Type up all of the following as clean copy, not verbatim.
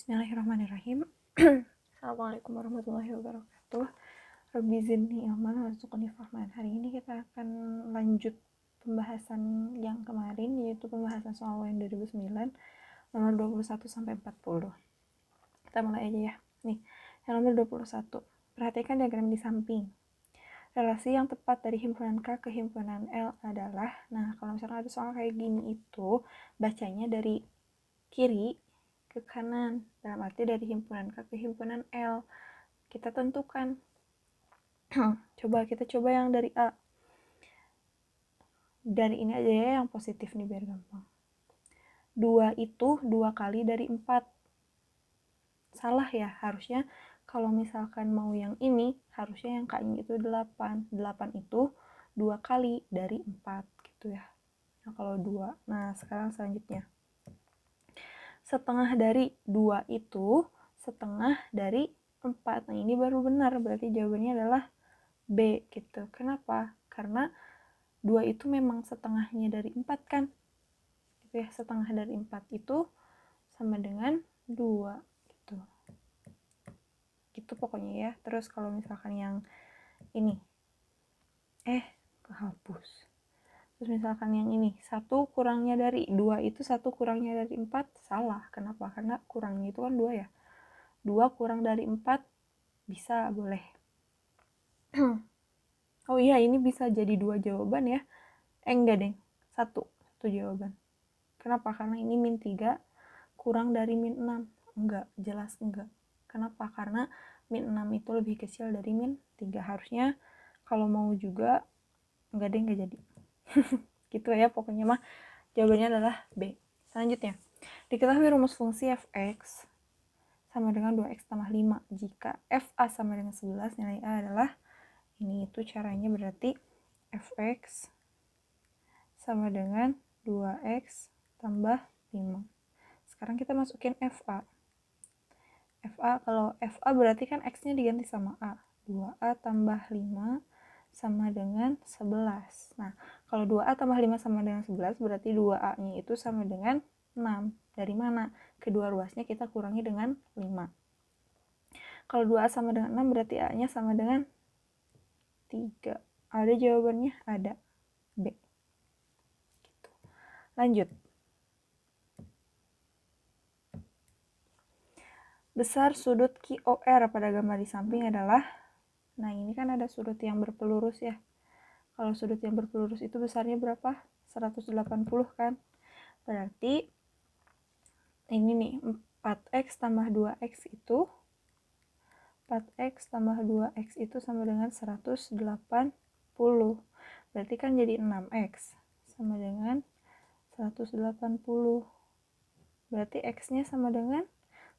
Bismillahirrahmanirrahim. Assalamualaikum warahmatullahi wabarakatuh. Rabbi zidni ilman warzuqni fahman. Hari ini kita akan lanjut pembahasan yang kemarin, yaitu pembahasan soal UN 2009 nomor 21 sampai 40. Kita mulai aja ya. Nih, yang nomor 21. Perhatikan diagram di samping. Relasi yang tepat dari himpunan K ke himpunan L adalah, nah kalau misalnya ada soal kayak gini itu bacanya dari kiri ke kanan, dalam arti dari himpunan K ke himpunan L. Kita tentukan. Kita coba yang dari A. Dari ini aja ya yang positif nih biar gampang. 2 itu 2 kali dari 4. Salah ya, harusnya kalau misalkan mau yang ini, harusnya yang K-nya itu 8. 8 itu 2 kali dari 4 gitu ya. Nah kalau 2, nah sekarang selanjutnya. Setengah dari 2 itu setengah dari 4. Nah ini baru benar, berarti jawabannya adalah B gitu. Kenapa? Karena 2 itu memang setengahnya dari 4 kan? Gitu ya, setengah dari 4 itu sama dengan 2 gitu. Gitu pokoknya ya. Terus kalau misalkan yang ini kehapus. Terus misalkan yang ini, 1 kurangnya dari 2 itu 1 kurangnya dari 4, salah. Kenapa? Karena kurangnya itu kan 2 ya. 2 kurang dari 4 bisa, boleh. Oh iya, ini bisa jadi 2 jawaban ya. Enggak deng, 1 jawaban. Kenapa? Karena ini min 3 kurang dari min 6. Enggak, jelas enggak. Kenapa? Karena min 6 itu lebih kecil dari min 3. Harusnya kalau mau juga enggak deh, enggak jadi. Gitu ya, pokoknya mah jawabannya adalah B. Selanjutnya, diketahui rumus fungsi fx sama dengan 2x tambah 5 jika fa sama dengan 11, nilai a adalah ini. Itu caranya berarti fx sama dengan 2x tambah 5. Sekarang kita masukin fa. Kalau fa berarti kan x-nya diganti sama a. 2a tambah 5 sama dengan 11. Nah, kalau 2a tambah 5 sama dengan 11 berarti 2a-nya itu sama dengan 6. Dari mana? Kedua ruasnya kita kurangi dengan 5. Kalau 2a sama dengan 6 berarti a-nya sama dengan 3. Ada jawabannya? Ada. B. Gitu. Lanjut. Besar sudut QOR pada gambar di samping adalah, nah ini kan ada sudut yang berpelurus ya. Kalau sudut yang berpelurus itu besarnya berapa? 180 kan? Berarti ini nih, 4x tambah 2x itu 4x tambah 2x itu sama dengan 180. Berarti kan jadi 6x sama dengan 180. Berarti x-nya sama dengan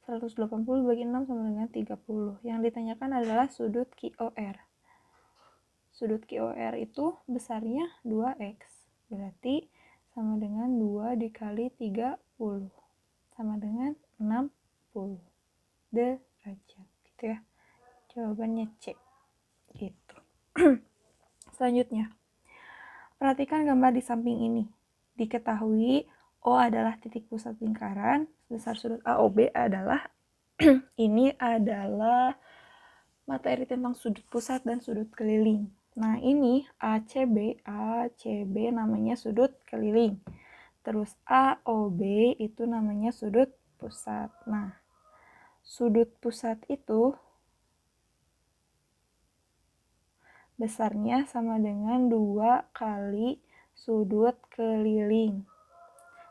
180 bagi 6 sama dengan 30. Yang ditanyakan adalah sudut QOR. Sudut QOR itu besarnya 2x. Berarti sama dengan 2 dikali 30. Sama dengan 60 derajat. Gitu ya. Jawabannya C. Gitu. Selanjutnya. Perhatikan gambar di samping ini. Diketahui O adalah titik pusat lingkaran. Besar sudut AOB adalah ini adalah materi tentang sudut pusat dan sudut keliling. Nah, ini ACB namanya sudut keliling. Terus AOB itu namanya sudut pusat. Nah, sudut pusat itu besarnya sama dengan 2 kali sudut keliling.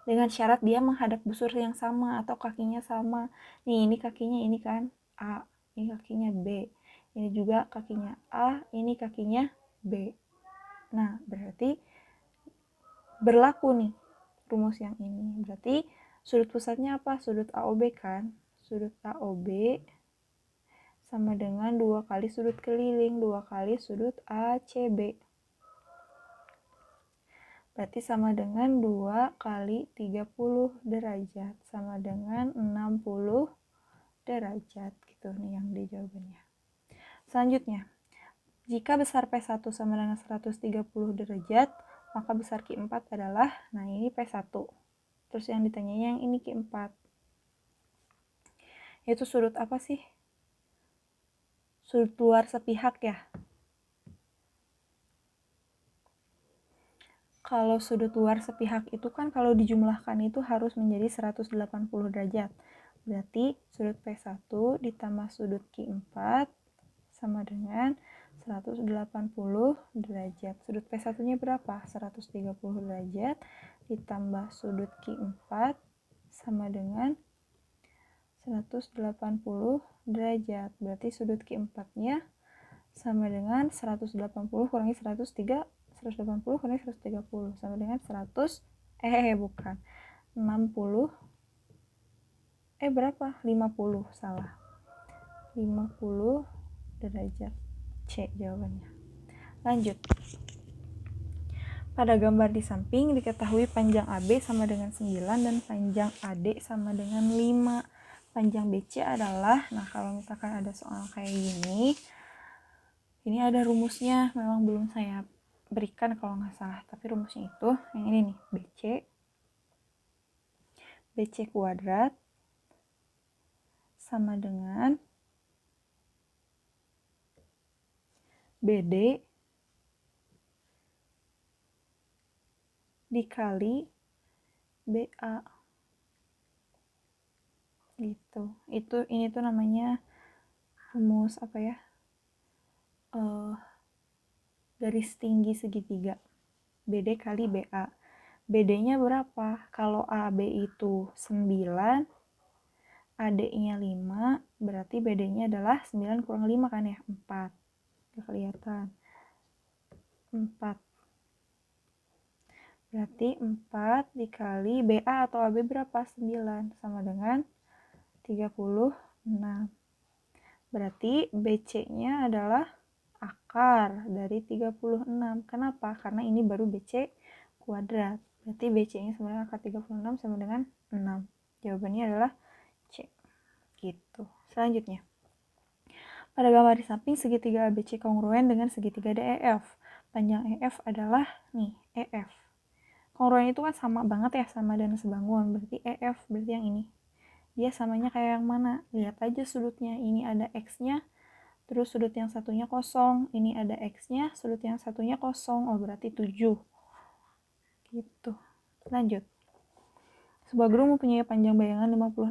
Dengan syarat dia menghadap busur yang sama atau kakinya sama. Nih, ini kakinya ini kan A, ini kakinya B. Ini juga kakinya A, ini kakinya B. Nah, berarti berlaku nih rumus yang ini. Berarti sudut pusatnya apa? Sudut AOB kan? Sudut AOB sama dengan 2 kali sudut keliling, 2 kali sudut ACB. Berarti sama dengan 2 kali 30 derajat. Sama dengan 60 derajat. Gitu nih yang di jawabannya. Selanjutnya, jika besar P1 sama dengan 130 derajat, maka besar Q4 adalah, nah ini P1. Terus yang ditanyanya yang ini Q4. Itu sudut apa sih? Sudut luar sepihak ya. Kalau sudut luar sepihak itu kan kalau dijumlahkan itu harus menjadi 180 derajat. Berarti sudut P1 ditambah sudut Q4 sama dengan 180 derajat. Sudut P1-nya berapa? 130 derajat ditambah sudut Q4 sama dengan 180 derajat. Berarti sudut Q4-nya sama dengan 180 kurangi 180 kurangi 130 sama dengan bukan 60 berapa? 50, salah. 50 derajat. C jawabannya. Lanjut. Pada gambar di samping diketahui panjang AB sama dengan 9 dan panjang AD sama dengan 5. Panjang BC adalah, nah kalau misalkan ada soal kayak gini, ini ada rumusnya, memang belum saya berikan kalau nggak salah, tapi rumusnya itu yang ini nih, BC kuadrat sama dengan BD dikali BA gitu. Ini tuh namanya rumus apa ya? Garis tinggi segitiga. BD kali BA. BD-nya berapa? Kalau AB itu 9, AD-nya 5, berarti BD-nya adalah 9 kurang 5 kan ya? 4. Gak kelihatan. 4. Berarti 4 dikali BA atau AB berapa? 9. Sama dengan 36. Berarti BC-nya adalah akar dari 36. Kenapa? Karena ini baru BC kuadrat. Berarti BC-nya sebenarnya akar 36 sama dengan 6. Jawabannya adalah C. Gitu. Selanjutnya. Pada gambar di samping segitiga ABC kongruen dengan segitiga DEF. Panjang EF adalah nih, EF. Kongruen itu kan sama banget ya, sama dan sebangun. Berarti EF, berarti yang ini. Dia samanya kayak yang mana? Lihat aja sudutnya. Ini ada X-nya, terus sudut yang satunya kosong. Ini ada X-nya, sudut yang satunya kosong. Oh, berarti 7. Gitu. Lanjut. Sebuah gedung mempunyai panjang bayangan 56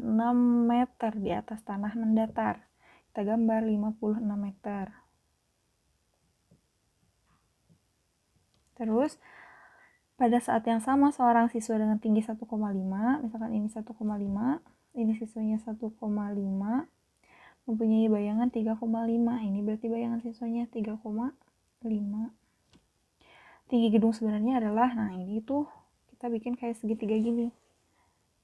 meter di atas tanah mendatar. Kita gambar 56 meter. Terus, pada saat yang sama seorang siswa dengan tinggi 1,5, misalkan ini 1,5, ini siswanya 1,5, mempunyai bayangan 3,5. Ini berarti bayangan siswanya 3,5. Tinggi gedung sebenarnya adalah, nah ini tuh kita bikin kayak segitiga gini.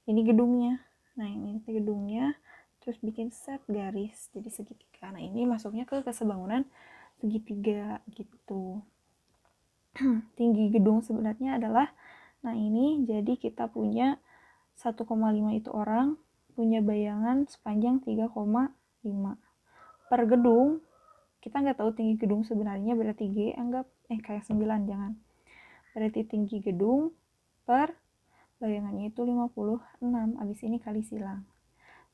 Ini gedungnya. Nah ini gedungnya, terus bikin set garis jadi segitiga. Nah ini masuknya ke kesebangunan segitiga gitu. Tinggi gedung sebenarnya adalah, nah ini jadi kita punya 1,5 itu orang punya bayangan sepanjang 3,5. Per gedung, kita nggak tahu tinggi gedung sebenarnya, berarti G anggap, kayak 9 jangan. Berarti tinggi gedung per bayangannya itu 56. Abis ini kali silang.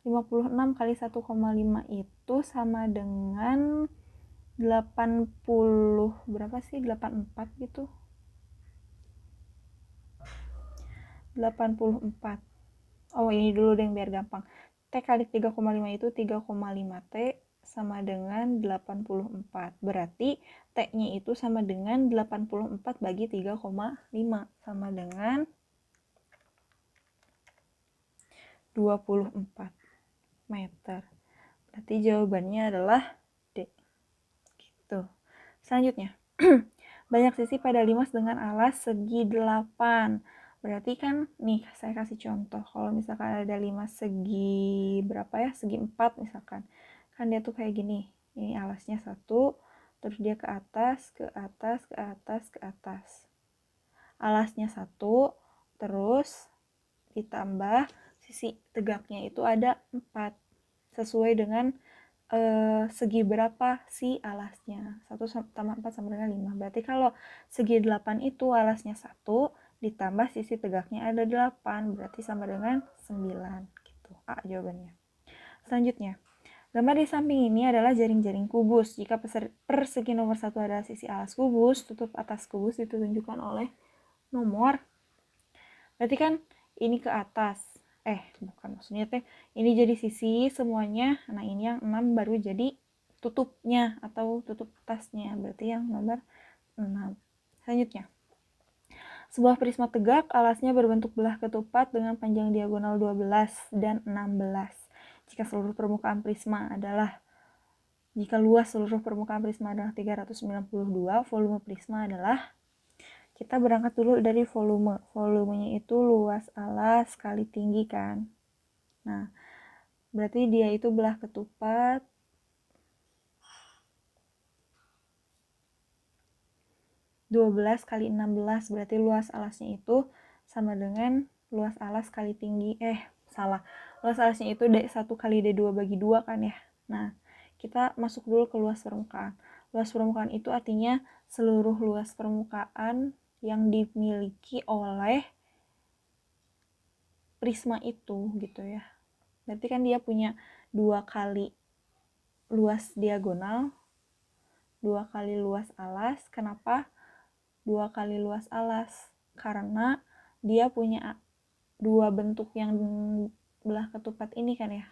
56 kali 1,5 itu sama dengan 80, berapa sih? 84 gitu. 84. Oh, ini dulu deh biar gampang. T kali 3,5 itu 3,5 T sama dengan 84. Berarti T-nya itu sama dengan 84 bagi 3,5 sama dengan 24 meter. Berarti jawabannya adalah D. Gitu. Selanjutnya. Banyak sisi pada limas dengan alas segi 8. Berarti kan nih saya kasih contoh. Kalau misalkan ada limas segi berapa ya? Segi 4 misalkan. Kan dia tuh kayak gini. Ini alasnya 1, terus dia ke atas, ke atas, ke atas, ke atas. Alasnya 1, terus ditambah sisi tegaknya itu ada 4. Sesuai dengan segi berapa si alasnya. 1 tambah 4 sama dengan 5. Berarti kalau segi 8 itu alasnya 1 ditambah sisi tegaknya ada 8. Berarti sama dengan 9. Gitu. A jawabannya. Selanjutnya, gambar di samping ini adalah jaring-jaring kubus. Jika persegi nomor 1 adalah sisi alas kubus, tutup atas kubus ditunjukkan oleh nomor. Berarti kan ini ke atas. Bukan, maksudnya teh ini jadi sisi semuanya. Nah, ini yang 6 baru jadi tutupnya atau tutup atasnya. Berarti yang nomor 6. Selanjutnya, sebuah prisma tegak, alasnya berbentuk belah ketupat dengan panjang diagonal 12 dan 16. Jika luas seluruh permukaan prisma adalah 392, volume prisma adalah, kita berangkat dulu dari volume. Volumenya itu luas alas kali tinggi kan. Nah, berarti dia itu belah ketupat 12 kali 16, berarti luas alasnya itu sama dengan luas alas kali tinggi. Luas alasnya itu D1 kali D2 bagi 2 kan ya. Nah, kita masuk dulu ke luas permukaan. Luas permukaan itu artinya seluruh luas permukaan yang dimiliki oleh prisma itu gitu ya. Berarti kan dia punya 2 kali luas diagonal, 2 kali luas alas. Kenapa 2 kali luas alas? Karena dia punya 2 bentuk yang belah ketupat ini kan ya.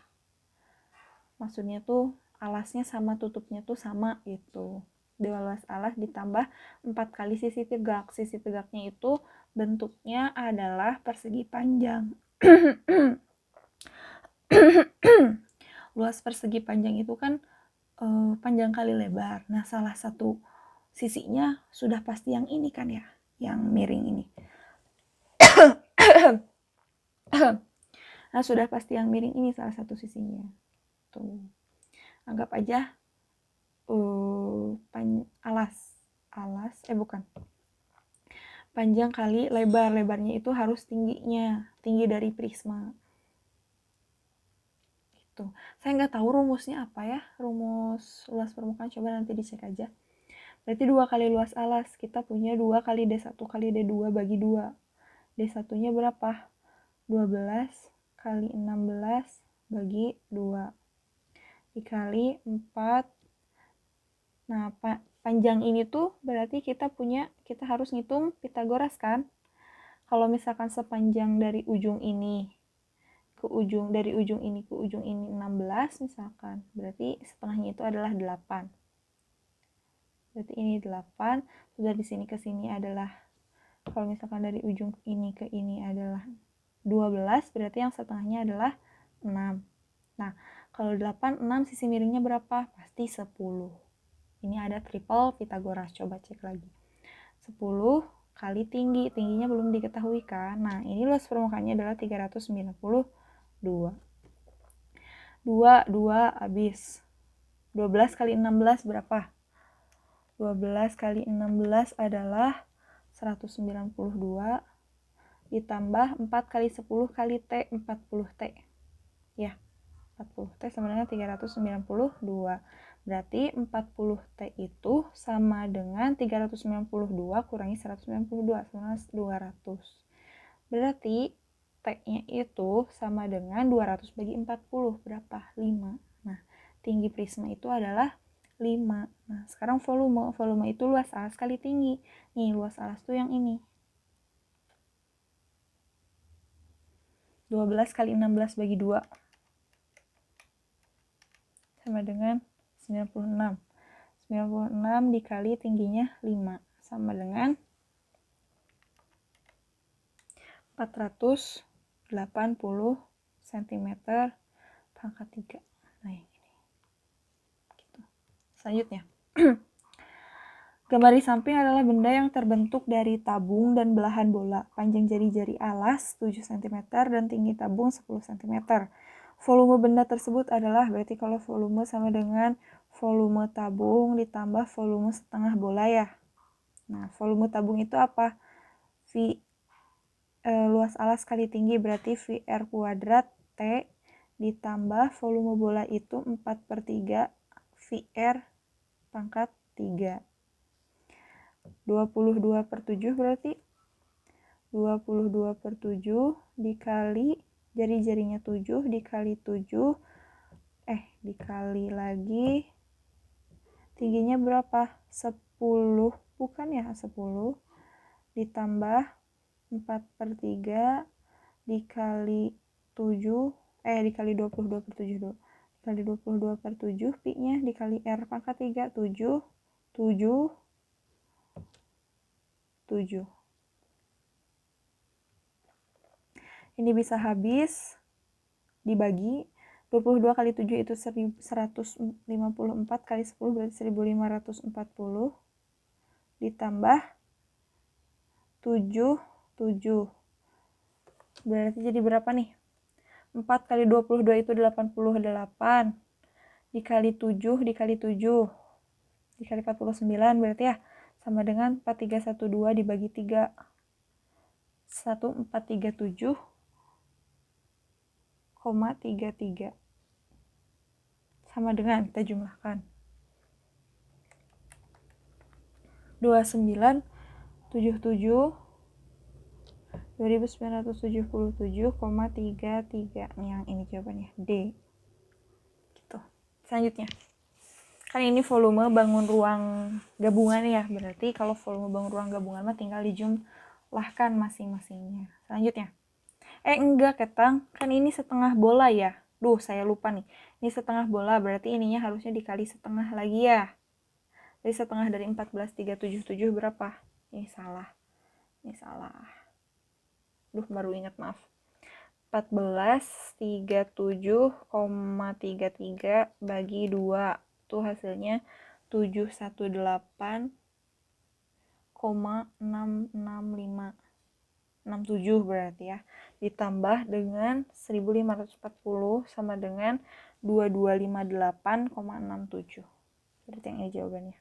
Maksudnya tuh alasnya sama, tutupnya tuh sama gitu. 2 luas alas ditambah 4 kali sisi tegak. Sisi tegaknya itu bentuknya adalah persegi panjang. Luas persegi panjang itu kan panjang kali lebar. Nah, salah satu sisinya sudah pasti yang ini kan ya, yang miring ini. Nah, sudah pasti yang miring ini salah satu sisinya. Tuh. Anggap aja panjang kali lebar. Lebarnya itu harus tinggi dari prisma. Gitu. Saya nggak tahu rumusnya apa ya, rumus luas permukaan, coba nanti dicek aja. Berarti 2 kali luas alas, kita punya 2 kali D1 kali D2 bagi 2. D1-nya berapa? 12 kali 16 bagi 2. Dikali 4. Nah, panjang ini tuh berarti kita harus ngitung Pitagoras kan? Kalau misalkan sepanjang dari ujung ini ke ujung, dari ujung ini ke ujung ini 16 misalkan, berarti setengahnya itu adalah 8. Berarti ini 8, sudah di sini ke sini adalah, kalau misalkan dari ujung ini ke ini adalah 12, berarti yang setengahnya adalah 6. Nah, kalau 8, 6 sisi miringnya berapa? Pasti 10. Ini ada triple Pitagoras, coba cek lagi. 10 kali tingginya belum diketahui kan. Nah, ini luas permukaannya adalah 392. 2 habis. 12 kali 16 berapa? 12 kali 16 adalah 192 ditambah 4 kali 10 kali T, 40T. Ya, 40T sama dengan 392. Berarti 40T itu sama dengan 392 kurangi 192, sama 200. Berarti T-nya itu sama dengan 200 bagi 40, berapa? 5. Nah, tinggi prisma itu adalah 5. Nah, sekarang volume. Volume itu luas alas kali tinggi. Nih, luas alas tuh yang ini. 12 kali 16 bagi 2. Sama dengan 96. 96 dikali tingginya 5. Sama dengan 480 cm pangkat 3. Nah, yang ini. Gitu. Selanjutnya. Gambar di samping adalah benda yang terbentuk dari tabung dan belahan bola. Panjang jari-jari alas 7 cm dan tinggi tabung 10 cm. Volume benda tersebut adalah, berarti kalau volume sama dengan volume tabung ditambah volume setengah bola ya. Nah, volume tabung itu apa? Luas alas kali tinggi, berarti VR kuadrat T ditambah volume bola itu 4/3 VR pangkat 3. 22/7 berarti 22/7 dikali jari-jarinya 7 dikali 7 dikali lagi tingginya berapa? 10, bukan ya, 10 ditambah 4/3 dikali 7, dikali 22/7 dulu. Dikali 22/7, pi-nya dikali R pangkat 3, 7, 7, 7. Ini bisa habis dibagi 22 kali 7 itu 154 kali 10 berarti 1540 ditambah 7 berarti jadi berapa nih? 4 kali 22 itu 88 dikali 7 dikali 7 dikali 49 berarti ya sama dengan 4312 dibagi 3 1437,33 sama dengan kita jumlahkan 2977 2977,33 yang ini jawabannya D. Gitu. Selanjutnya kan ini volume bangun ruang gabungan ya, berarti kalau volume bangun ruang gabungan mah tinggal dijumlahkan masing-masingnya. Selanjutnya enggak ketang, kan ini setengah bola ya. Saya lupa nih, ini setengah bola berarti ininya harusnya dikali setengah lagi ya. Jadi setengah dari 14,377 berapa? Ini salah. Baru ingat, maaf. 14,37,33 bagi 2 tuh hasilnya 718,66567 berarti ya, ditambah dengan 1540 sama dengan 2258,67 berarti yang ini jawabannya.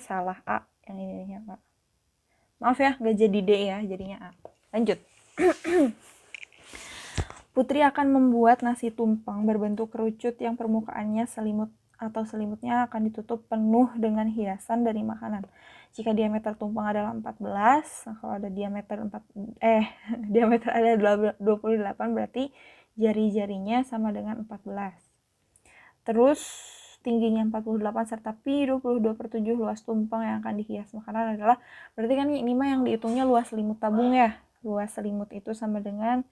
Salah, A yang ininya A. Maaf ya, gak jadi D ya, jadinya A. Lanjut. Putri akan membuat nasi tumpeng berbentuk kerucut yang permukaannya selimut atau selimutnya akan ditutup penuh dengan hiasan dari makanan. Jika diameter tumpeng adalah 14, nah kalau ada diameter diameter ada 28 berarti jari-jarinya sama dengan 14. Terus tingginya 48 serta pi 22/7 luas tumpeng yang akan dihias makanan adalah, berarti kan ini mah yang dihitungnya luas selimut tabung ya. Luas selimut itu sama dengan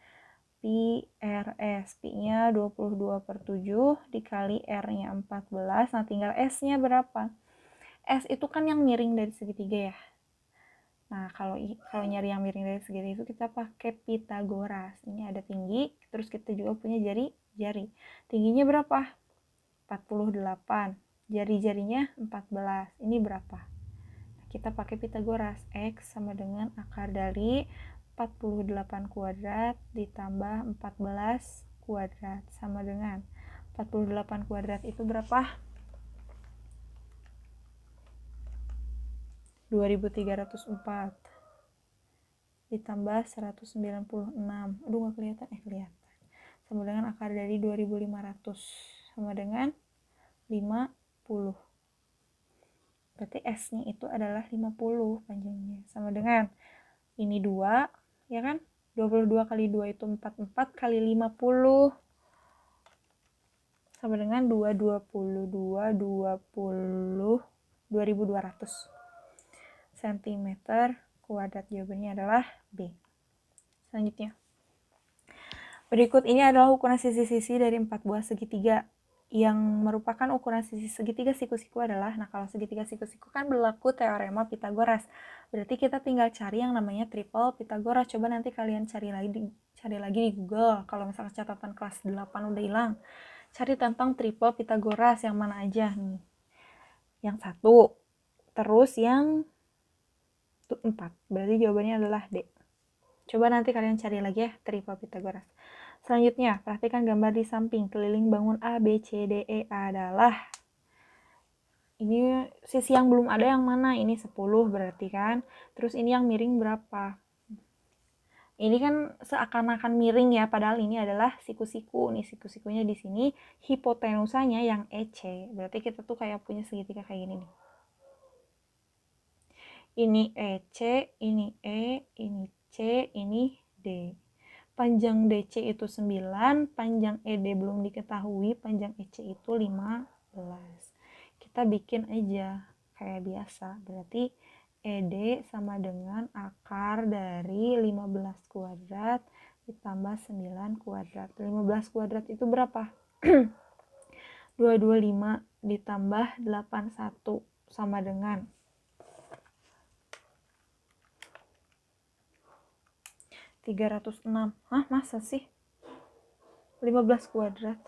pi RS, pi-nya 22/7 dikali R-nya 14, nah tinggal S-nya berapa? S itu kan yang miring dari segitiga ya. Nah, kalau nyari yang miring dari segitiga itu kita pakai Pitagoras. Ini ada tinggi, terus kita juga punya jari. Tingginya berapa? 48. Jari-jarinya 14. Ini berapa? Nah, kita pakai Pitagoras. X sama dengan akar dari 48 kuadrat ditambah 14 kuadrat sama dengan 48 kuadrat itu berapa? 2304 ditambah 196. Aduh gak kelihatan. Kelihatan. Sama dengan akar dari 2500 sama dengan 50. Berarti S-nya itu adalah 50 panjangnya. Sama dengan ini 2, ya kan? 22 kali 2 itu 44 kali 50 sama dengan 2200 cm kuadrat. Jawabannya adalah B. Selanjutnya, berikut ini adalah ukuran sisi-sisi dari 4 buah segitiga. Yang merupakan ukuran sisi segitiga siku-siku adalah, nah kalau segitiga siku-siku kan berlaku teorema Pitagoras. Berarti kita tinggal cari yang namanya triple Pitagoras. Coba nanti kalian cari lagi di Google. Kalau misalnya catatan kelas 8 udah hilang, cari tentang triple Pitagoras yang mana aja nih. Yang 1, terus yang 4. Berarti jawabannya adalah D. Coba nanti kalian cari lagi ya triple Pitagoras. Selanjutnya, perhatikan gambar di samping. Keliling bangun A, B, C, D, E adalah, ini sisi yang belum ada yang mana? Ini 10 berarti kan. Terus ini yang miring berapa? Ini kan seakan-akan miring ya, padahal ini adalah siku-siku. Nih siku-sikunya di sini, hipotenusanya yang EC. Berarti kita tuh kayak punya segitiga kayak gini nih. Ini EC, ini E, ini C, ini D. Panjang DC itu 9, panjang ED belum diketahui, panjang EC itu 15. Kita bikin aja kayak biasa. Berarti ED sama dengan akar dari 15 kuadrat ditambah 9 kuadrat. 15 kuadrat itu berapa? 225 ditambah 81 sama dengan 306. Hah, masa sih? 15 kuadrat.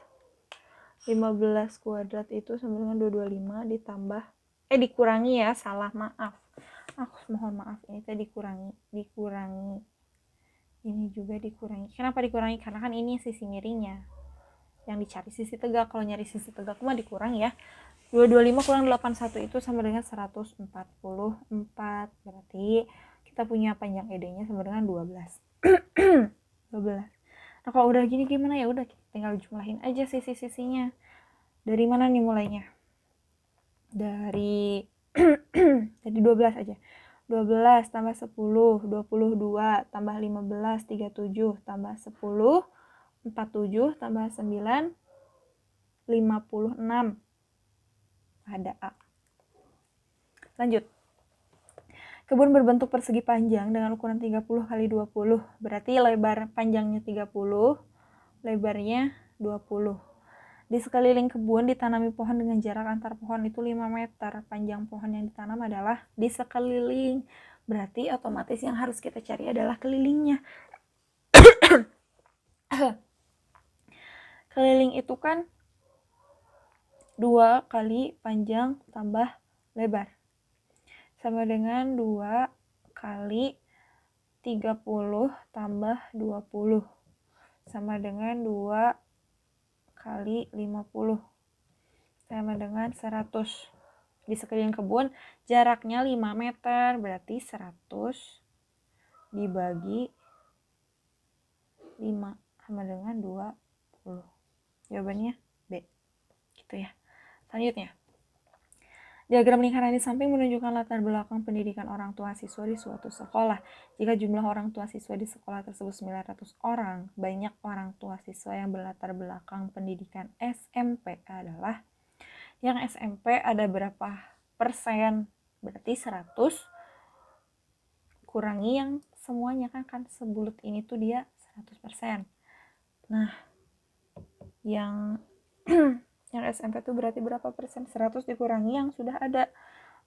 15 kuadrat itu sama dengan 225 ditambah dikurangi ya, salah, maaf. Aku mohon maaf, ini tadi dikurangi. Ini juga dikurangi. Kenapa dikurangi? Karena kan ini sisi miringnya. Yang dicari sisi tegak. Kalau nyari sisi tegak mah dikurangi ya. 225 kurang 81 itu sama dengan 144. Berarti kita punya panjang ED-nya sama dengan 12. 12. Nah, kalau udah gini gimana ya? Udah tinggal jumlahin aja sisi-sisinya. Dari mana nih mulainya? Dari 12 aja. 12 tambah 10, 22 tambah 15, 37 tambah 10, 47 tambah 9, 56. Ada A. Lanjut. Kebun berbentuk persegi panjang dengan ukuran 30 kali 20. Berarti lebar panjangnya 30, lebarnya 20. Di sekeliling kebun ditanami pohon dengan jarak antar pohon itu 5 meter. Panjang pohon yang ditanam adalah di sekeliling. Berarti otomatis yang harus kita cari adalah kelilingnya. Keliling itu kan 2 kali panjang tambah lebar. Sama dengan 2 kali 30 tambah 20. Sama dengan 2 kali 50. Sama dengan 100. Di sekeliling kebun jaraknya 5 meter. Berarti 100 dibagi 5 sama dengan 20. Jawabannya B. Gitu ya. Selanjutnya. Diagram lingkaran di samping menunjukkan latar belakang pendidikan orang tua siswa di suatu sekolah. Jika jumlah orang tua siswa di sekolah tersebut 900 orang, banyak orang tua siswa yang berlatar belakang pendidikan SMP adalah, yang SMP ada berapa persen? Berarti 100 kurangi yang semuanya kan sebulut ini tuh dia 100%. Nah, yang SMP tuh berarti berapa persen? 100 dikurangi yang sudah ada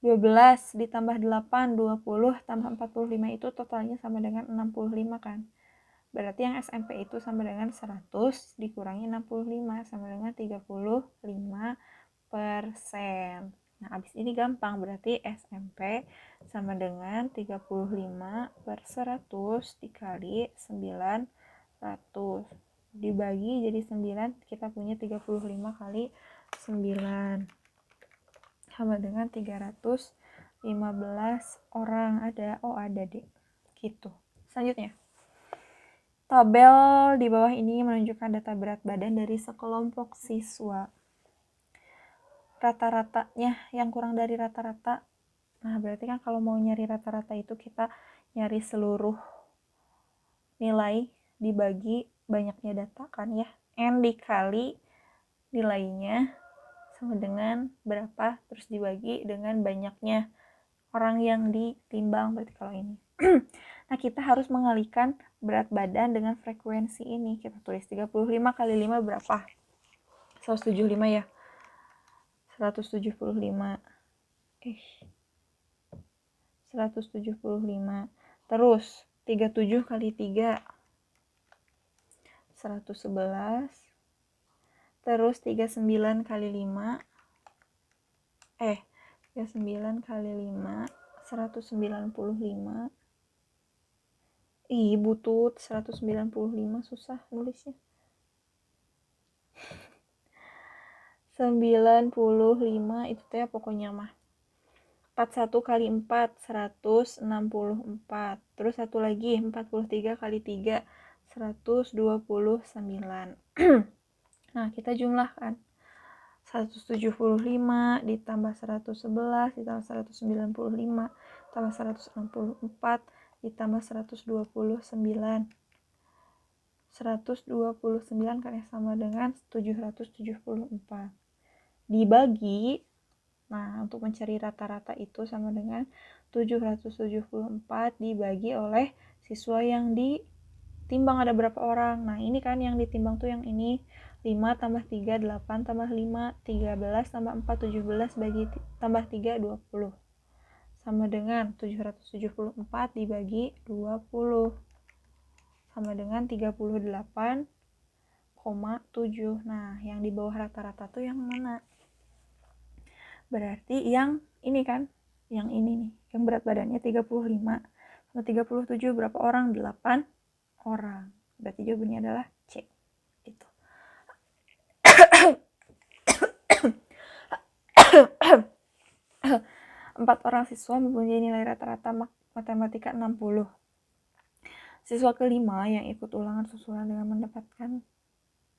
12 ditambah 8, 20 tambah 45 itu totalnya sama dengan 65 kan. Berarti yang SMP itu sama dengan 100 dikurangi 65 sama dengan 35%. Nah, abis ini gampang, berarti SMP sama dengan 35 per 100 dikali 900. Dibagi jadi 9, kita punya 35 kali 9. Sama dengan 315 orang. Ada deh. Gitu. Selanjutnya. Tabel di bawah ini menunjukkan data berat badan dari sekelompok siswa. Rata-ratanya yang kurang dari rata-rata. Nah, berarti kan kalau mau nyari rata-rata itu kita nyari seluruh nilai dibagi banyaknya data kan ya. N dikali nilainya sama dengan berapa, terus dibagi dengan banyaknya orang yang ditimbang, berarti kalau ini. Nah, kita harus mengalihkan berat badan dengan frekuensi ini. Kita tulis 35 kali 5 berapa? 175 ya. 175. 175. Terus 37 kali 3 111. Terus 39 kali 5 39 kali 5 195. Butut 195, susah nulisnya. 95 itu teh pokoknya mah. 41 kali 4 164. Terus satu lagi 43 kali 3 129. Nah, kita jumlahkan. 175 ditambah 111 ditambah 195 tambah 164 ditambah 129. 129 kan ya, sama dengan 774 dibagi, nah untuk mencari rata-rata itu sama dengan 774 dibagi oleh siswa yang ditimbang ada berapa orang. Nah ini kan yang ditimbang tuh yang ini, 5 tambah 3 8 tambah 5 13 tambah 4 17 bagi tambah 3 20 sama dengan 774 dibagi 20 sama dengan 38,7. Nah yang di bawah rata-rata tuh yang mana? Berarti yang ini kan, yang ini nih, yang berat badannya 35 sama 37 berapa orang? 8 orang. Berarti jawabannya adalah C. Gitu. 4 orang siswa mempunyai nilai rata-rata matematika 60. Siswa kelima yang ikut ulangan susulan dengan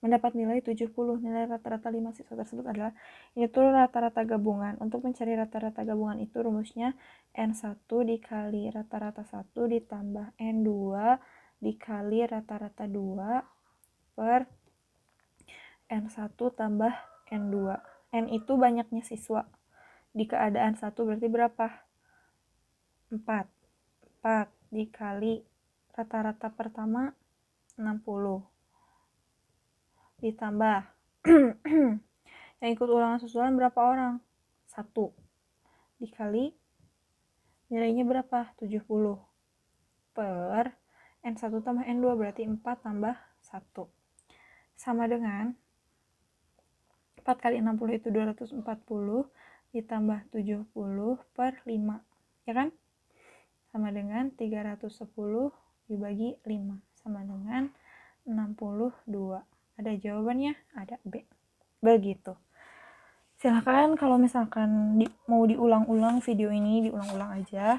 mendapat nilai 70. Nilai rata-rata 5 siswa tersebut adalah, itu rata-rata gabungan. Untuk mencari rata-rata gabungan itu rumusnya N1 dikali rata-rata 1 ditambah N2 dikali rata-rata 2 per N1 tambah N2. N itu banyaknya siswa. Di keadaan 1 berarti berapa? 4. 4 dikali rata-rata pertama 60 ditambah yang ikut ulangan susulan berapa orang? 1 dikali nilainya berapa? 70 per N1 tambah N2 berarti 4 tambah 1 sama dengan 4 kali 60 itu 240 ditambah 70 per 5, ya kan? Sama dengan 310 dibagi 5 sama dengan 62. Ada jawabannya? Ada B. Begitu. Silahkan kalau misalkan mau diulang-ulang video ini, diulang-ulang aja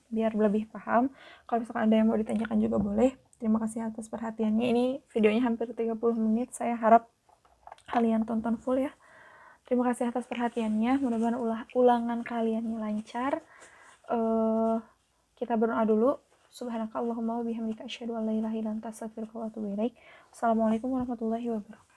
biar lebih paham. Kalau misalkan ada yang mau ditanyakan juga boleh. Terima kasih atas perhatiannya. Ini videonya hampir 30 menit. Saya harap kalian tonton full ya. Terima kasih atas perhatiannya. Mudah-mudahan ulangan kalian ini lancar. Kita berdoa dulu. Subhanakallahumma wa bihamdika asyhadu an la ilaha illa anta astaghfiruka wa atubu ilaik. Assalamualaikum warahmatullahi wabarakatuh.